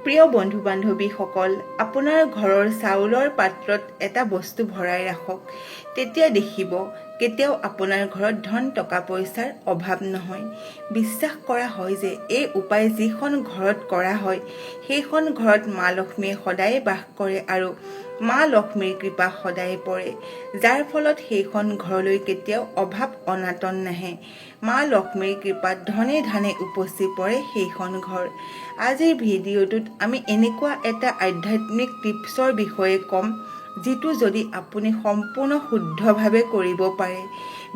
প্ৰিয় বন্ধু বান্ধৱীসকল, আপোনাৰ ঘৰৰ চাউলৰ পাত্ৰত এটা বস্তু ভৰাই ৰাখক। তেতিয়া দেখিব কেতিয়াও আপোনাৰ ঘৰত ধন টকা পইচাৰ অভাৱ নহয়। বিশ্বাস কৰা হয় যে এই উপায় যিখন ঘৰত কৰা হয় সেইখন ঘৰত মা লক্ষ্মীয়ে সদায় বাস কৰে আৰু মা লক্ষ্মীৰ কৃপা সদায় পৰে, যাৰ ফলত সেইখন ঘৰলৈ কেতিয়াও অভাৱ অনাটন নাহে। মা লক্ষ্মীৰ কৃপাত ধনে ধানে উপচি পৰে সেইখন ঘৰ। আজিৰ ভিডিঅ'টোত আমি এনেকুৱা এটা আধ্যাত্মিক টিপছৰ বিষয়ে ক'ম যিটো যদি আপুনি সম্পূৰ্ণ শুদ্ধভাৱে কৰিব পাৰে,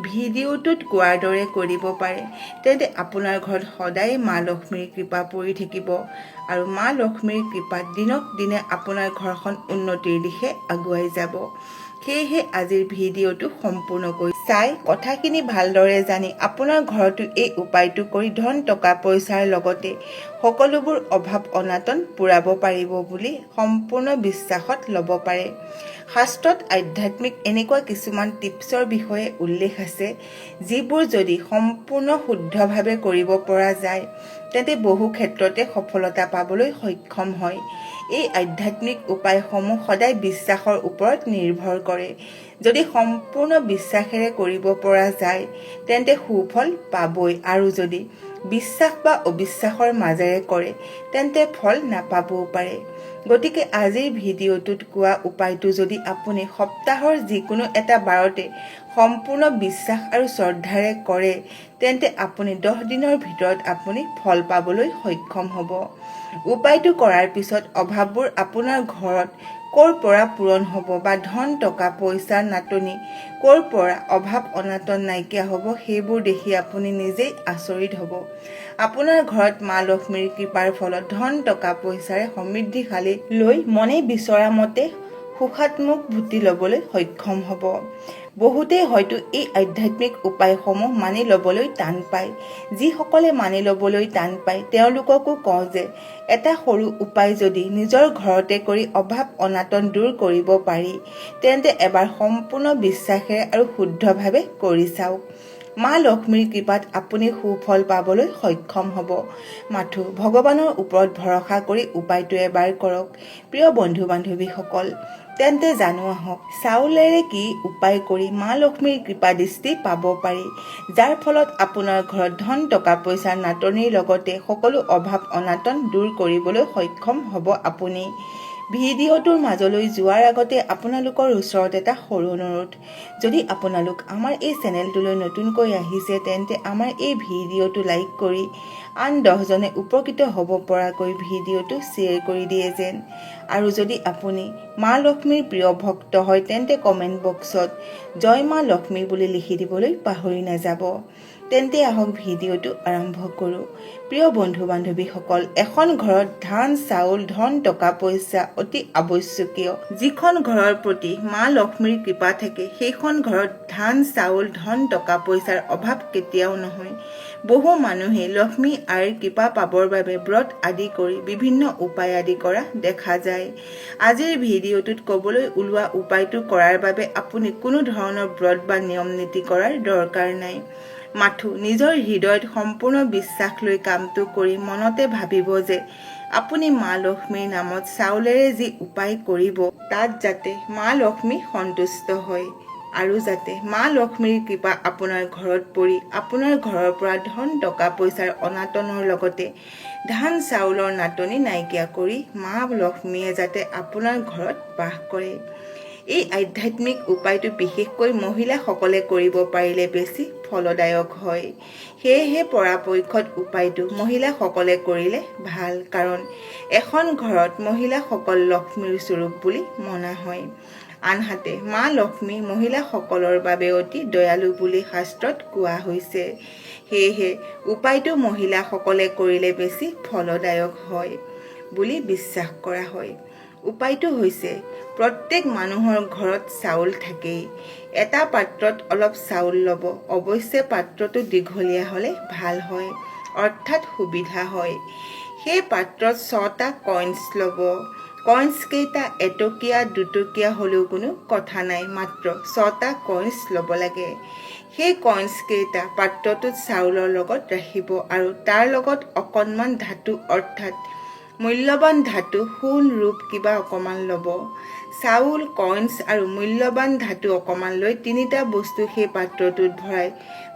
ভিডিঅ'টোত কোৱাৰ দৰে কৰিব পাৰে, তেন্তে আপোনাৰ ঘৰত সদায় মা লক্ষ্মীৰ কৃপা পৰি থাকিব আৰু মা লক্ষ্মীৰ কৃপাত দিনক দিনে আপোনাৰ ঘৰখন উন্নতিৰ দিশে আগুৱাই যাব। সেয়েহে আজিৰ ভিডিঅ'টো সম্পূৰ্ণকৈ চাই কথাখিনি ভালদৰে জানি আপোনাৰ ঘৰতো এই উপায়টো কৰি ধন টকা পইচাৰ লগতে সকলোবোৰ অভাৱ অনাটন পূৰাব পাৰিব বুলি সম্পূৰ্ণ বিশ্বাসত ল'ব পাৰে। শাস্ত্ৰত আধ্যাত্মিক এনেকুৱা কিছুমান টিপছৰ বিষয়ে উল্লেখ আছে যিবোৰ যদি সম্পূৰ্ণ শুদ্ধভাৱে কৰিব পৰা যায় তেন্তে বহু ক্ষেত্ৰতে সফলতা পাবলৈ সক্ষম হয়। এই আধ্যাত্মিক উপায়সমূহ সদায় বিশ্বাসৰ ওপৰত নিৰ্ভৰ কৰে। যদি সম্পূৰ্ণ বিশ্বাসেৰে কৰিব পৰা যায় তেন্তে সুফল পাবই, আৰু যদি বিশ্বাস বা অবিশ্বাসৰ মাজেৰে কৰে তেন্তে ফল নাপাবও পাৰে। গতিকে আজিৰ ভিডিঅ'টোত কোৱা উপায়টো যদি আপুনি সপ্তাহৰ যিকোনো এটা বাৰতে সম্পূৰ্ণ বিশ্বাস আৰু শ্ৰদ্ধাৰে কৰে তেন্তে আপুনি 10 দিনৰ ভিতৰত আপুনি ফল পাবলৈ সক্ষম হ'ব। উপায়টো কৰাৰ পিছত অভাৱবোৰ আপোনাৰ ঘৰত ক'ৰ পৰা পূৰণ হ'ব বা ধন টকা পইচাৰ নাটনি ক'ৰ পৰা অভাৱ অনাটন নাইকিয়া হ'ব সেইবোৰ দেখি আপুনি নিজেই আচৰিত হ'ব। আপোনাৰ ঘৰত মা লক্ষ্মীৰ কৃপাৰ ফলত ধন টকা পইচাৰে সমৃদ্ধিশালী লৈ মনে বিচৰা মতে সুখাত্মক ভুতি ল'বলৈ সক্ষম হ'ব। বহুতেই হয়তো এই আধ্যাত্মিক উপায়সমূহ মানি ল'বলৈ টান পায়। যিসকলে মানি ল'বলৈ টান পায় তেওঁলোককো কওঁ যে এটা সৰু উপায় যদি নিজৰ ঘৰতে কৰি অভাৱ অনাটন দূৰ কৰিব পাৰি তেন্তে এবাৰ সম্পূৰ্ণ বিশ্বাসেৰে আৰু শুদ্ধভাৱে কৰি চাওক। মা লক্ষ্মীৰ কৃপাত আপুনি সুফল পাবলৈ সক্ষম হ'ব। মাথো ভগৱানৰ ওপৰত ভৰসা কৰি উপায়টো এবাৰ কৰক। প্ৰিয় বন্ধু বান্ধৱীসকল, তেন্তে জানো আহক চাউলেৰে কি উপায় কৰি মা লক্ষ্মীৰ কৃপা দৃষ্টি পাব পাৰি, যাৰ ফলত আপোনাৰ ঘৰত ধন টকা পইচাৰ নাটনিৰ লগতে সকলো অভাৱ অনাটন দূৰ কৰিবলৈ সক্ষম হ'ব আপুনি। ভিডিঅ'টোৰ মাজলৈ যোৱাৰ আগতে আপোনালোকৰ ওচৰত এটা সৰু অনুৰোধ। যদি আপোনালোক আমাৰ এই চেনেলটোলৈ নতুনকৈ আহিছে তেন্তে আমাৰ এই ভিডিঅ'টো লাইক কৰি আন 10 জনে উপকৃত হ'ব পৰাকৈ ভিডিঅ'টো শ্বেয়াৰ কৰি দিয়ে যেন। আৰু যদি আপুনি মা লক্ষ্মীৰ প্ৰিয় ভক্ত হয় তেন্তে কমেণ্ট বক্সত জয় মা লক্ষ্মী বুলি লিখি দিবলৈ পাহৰি নাযাব। তেন্তে আহক ভিডিঅ'টো আৰম্ভ কৰোঁ। প্ৰিয় বন্ধু বান্ধৱীসকল, এখন ঘৰত ধান চাউল ধন টকা পইচা অতি আৱশ্যকীয়। যিখন ঘৰৰ প্ৰতি মা লক্ষ্মীৰ কৃপা থাকে সেইখন ঘৰত ধান চাউল ধন টকা পইচাৰ অভাৱ কেতিয়াও নহয়। বহু মানুহে লক্ষ্মী আইৰ কৃপা পাবৰ বাবে ব্ৰত আদি কৰি বিভিন্ন উপায় আদি কৰা দেখা যায়। আজিৰ ভিডিঅ'টোত ক'বলৈ ওলোৱা উপায়টো কৰাৰ বাবে আপুনি কোনো ধৰণৰ ব্ৰত বা নিয়ম নীতি কৰাৰ দৰকাৰ নাই। মাথো নিজৰ হৃদয়ত সম্পূৰ্ণ বিশ্বাস লৈ কামটো কৰি মনতে ভাবিব যে আপুনি মা লক্ষ্মীৰ নামত চাউলেৰে যি উপায় কৰিব তাত যাতে মা লক্ষ্মী সন্তুষ্ট হয় আৰু যাতে মা লক্ষ্মীৰ কৃপা আপোনাৰ ঘৰত পৰি আপোনাৰ ঘৰৰ পৰা ধন টকা পইচাৰ অনাটনৰ লগতে ধান চাউলৰ নাটনি নাইকিয়া কৰি মা লক্ষ্মীয়ে যাতে আপোনাৰ ঘৰত বাস কৰে। এই আধ্যাত্মিক উপায়টো বিশেষকৈ মহিলাসকলে কৰিব পাৰিলে বেছি ফলদায়ক হয়। সেয়েহে পৰাপক্ষত উপায়টো মহিলাসকলে কৰিলে ভাল, কাৰণ এখন ঘৰত মহিলাসকল লক্ষ্মীৰ স্বৰূপ বুলি মনা হয়। আনহাতে মা লক্ষ্মী মহিলাসকলৰ বাবে অতি দয়ালু বুলি শাস্ত্ৰত কোৱা হৈছে। সেয়েহে উপায়টো মহিলাসকলে কৰিলে বেছি ফলদায়ক হয় বুলি বিশ্বাস কৰা হয়। উপায়টো হৈছে, প্ৰত্যেক মানুহৰ ঘৰত চাউল থাকেই। এটা পাত্ৰত অলপ চাউল ল'ব। অৱশ্যে পাত্ৰটো দীঘলীয়া হ'লে ভাল হয়, অৰ্থাৎ সুবিধা হয়। সেই পাত্ৰত 6টা কইনছ ল'ব। কইনছ কেইটা এটকীয়া দুটকীয়া হ'লেও কোনো কথা নাই, মাত্ৰ 6টা কইনছ ল'ব লাগে। সেই কইনছ কেইটা পাত্ৰটোত চাউলৰ লগত ৰাখিব আৰু তাৰ লগত অকণমান ধাতু অৰ্থাৎ মূল্যৱান ধাতু সোণ ৰূপ কিবা অকণমান ল'ব। চাউল, কইনছ আৰু মূল্যৱান ধাতু অকণমান লৈ 3টা বস্তু সেই পাত্ৰটোত ভৰাই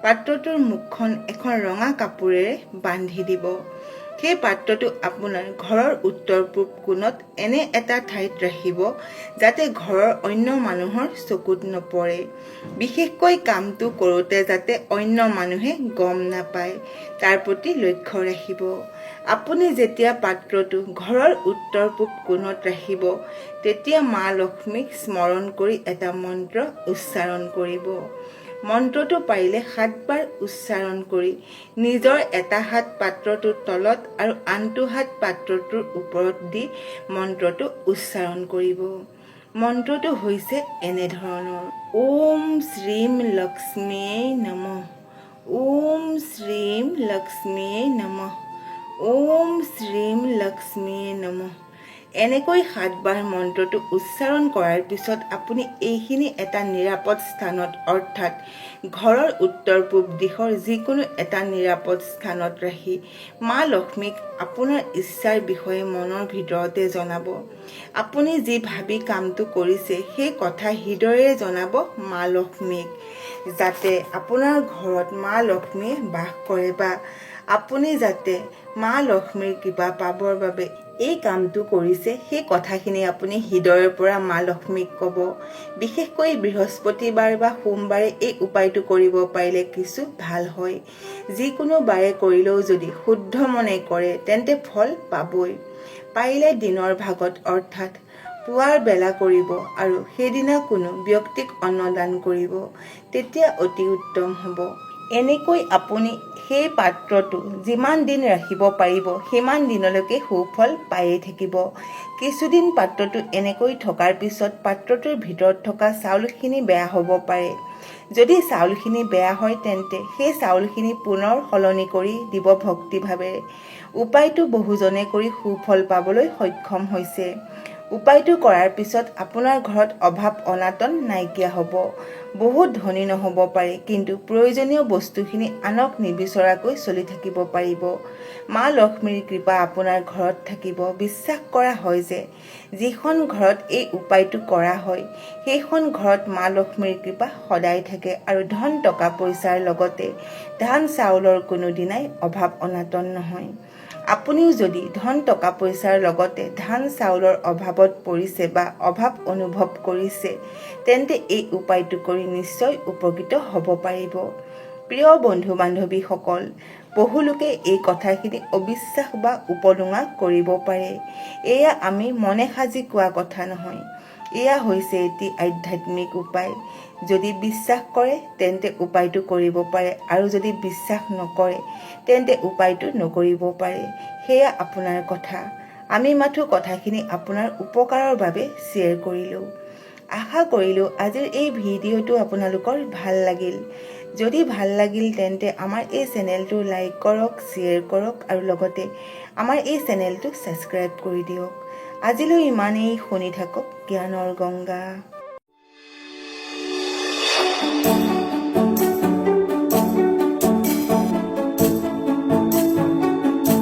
পাত্ৰটোৰ মুখখন এখন ৰঙা কাপোৰেৰে বান্ধি দিব। সেই পাত্ৰটো আপোনাৰ ঘৰৰ উত্তৰ পূব কোণত এনে এটা ঠাইত ৰাখিব যাতে ঘৰৰ অন্য মানুহৰ চকুত নপৰে। বিশেষকৈ কামটো কৰোঁতে যাতে অন্য মানুহে গম নাপায় তাৰ প্ৰতি লক্ষ্য ৰাখিব। আপুনি যেতিয়া পাত্ৰটো ঘৰৰ উত্তৰ পূব কোণত ৰাখিব তেতিয়া মা লক্ষ্মীক স্মৰণ কৰি এটা মন্ত্ৰ উচ্চাৰণ কৰিব। মন্ত্ৰটো পাৰিলে 7 বাৰ উচ্চাৰণ কৰি নিজৰ এটা হাত পাত্ৰটোৰ তলত আৰু আনটো হাত পাত্ৰটোৰ ওপৰত দি মন্ত্ৰটো উচ্চাৰণ কৰিব। মন্ত্ৰটো হৈছে এনেধৰণৰ: ওম শ্ৰীম লক্ষ্মীয়ে নমঃ, ওম শ্ৰীম লক্ষ্মীয়ে নমঃ, ওম শ্ৰীম লক্ষ্মীয়ে নমঃ। এনেকৈ 7 বাৰ মন্ত্ৰটো উচ্চাৰণ কৰাৰ পিছত আপুনি এইখিনি এটা নিৰাপদ স্থানত অৰ্থাৎ ঘৰৰ উত্তৰ পূব দিশৰ যিকোনো এটা নিৰাপদ স্থানত ৰাখি মা লক্ষ্মীক আপোনাৰ ইচ্ছাৰ বিষয়ে মনৰ ভিতৰতে জনাব। আপুনি যি ভাবি কামটো কৰিছে সেই কথা হৃদয়েৰে জনাব মা লক্ষ্মীক, যাতে আপোনাৰ ঘৰত মা লক্ষ্মীয়ে বাস কৰে বা আপুনি যাতে মা লক্ষ্মীৰ কৃপা পাবৰ বাবে এই কামটো কৰিছে সেই কথাখিনি আপুনি হৃদয়ৰ পৰা মা লক্ষ্মীক ক'ব। বিশেষকৈ বৃহস্পতিবাৰ বা সোমবাৰে এই উপায়টো কৰিব পাৰিলে কিছু ভাল হয়। যিকোনো বাৰে কৰিলেও যদি শুদ্ধ মনে কৰে তেন্তে ফল পাবই। পাৰিলে দিনৰ ভাগত অৰ্থাৎ পুৱাৰ বেলা কৰিব আৰু সেইদিনা কোনো ব্যক্তিক অন্নদান কৰিব, তেতিয়া অতি উত্তম হ'ব। এনেকৈ আপুনি সেই পাত্ৰটো যিমান দিন ৰাখিব পাৰিব সিমান দিনলৈকে সুফল পায়েই থাকিব। কিছুদিন পাত্ৰটো এনেকৈ থকাৰ পিছত পাত্ৰটোৰ ভিতৰত থকা চাউলখিনি বেয়া হ'ব পাৰে। যদি চাউলখিনি বেয়া হয় তেন্তে সেই চাউলখিনি পুনৰ সলনি কৰি দিব ভক্তিভাৱেৰে। উপায়টো বহুজনে কৰি সুফল পাবলৈ সক্ষম হৈছে। উপায়টো কৰাৰ পিছত আপোনাৰ ঘৰত অভাৱ অনাটন নাইকিয়া হ'ব। বহুত ধনী নহ'ব পাৰে কিন্তু প্ৰয়োজনীয় বস্তুখিনি আনক নিবিচৰাকৈ চলি থাকিব পাৰিব। মা লক্ষ্মীৰ কৃপা আপোনাৰ ঘৰত থাকিব। বিশ্বাস কৰা হয় যে যিখন ঘৰত এই উপায়টো কৰা হয় সেইখন ঘৰত মা লক্ষ্মীৰ কৃপা সদায় থাকে আৰু ধন টকা পইচাৰ লগতে ধান চাউলৰ কোনো দিনাই অভাৱ অনাটন নহয়। আপুনিও যদি ধন টকা পইচাৰ লগতে ধান চাউলৰ অভাৱত পৰিছে বা অভাৱ অনুভৱ কৰিছে তেন্তে এই উপায়টো কৰি নিশ্চয় উপকৃত হ'ব পাৰিব। প্ৰিয় বন্ধু বান্ধৱীসকল, বহুলোকে এই কথাখিনি অবিশ্বাস বা উপলুঙা কৰিব পাৰে। এয়া আমি মনে সাজি কোৱা কথা নহয়। এয়া হৈছে এটি আধ্যাত্মিক উপায়। যদি বিশ্বাস কৰে তেন্তে উপায়টো কৰিব পাৰে আৰু যদি বিশ্বাস নকৰে তেন্তে উপায়টো নকৰিব পাৰে। সেয়া আপোনাৰ কথা। আমি মাথো কথাখিনি আপোনাৰ উপকাৰৰ বাবে শ্বেয়াৰ কৰিলোঁ। আশা কৰিলোঁ আজিৰ এই ভিডিঅ'টো আপোনালোকৰ ভাল লাগিল। যদি ভাল লাগিল তেন্তে আমাৰ এই চেনেলটো লাইক কৰক, শ্বেয়াৰ কৰক আৰু লগতে আমাৰ এই চেনেলটো ছাবস্ক্ৰাইব কৰি দিয়ক। আজিলৈ ইমানেই। শুনি থাকক জ্ঞানৰ গংগা।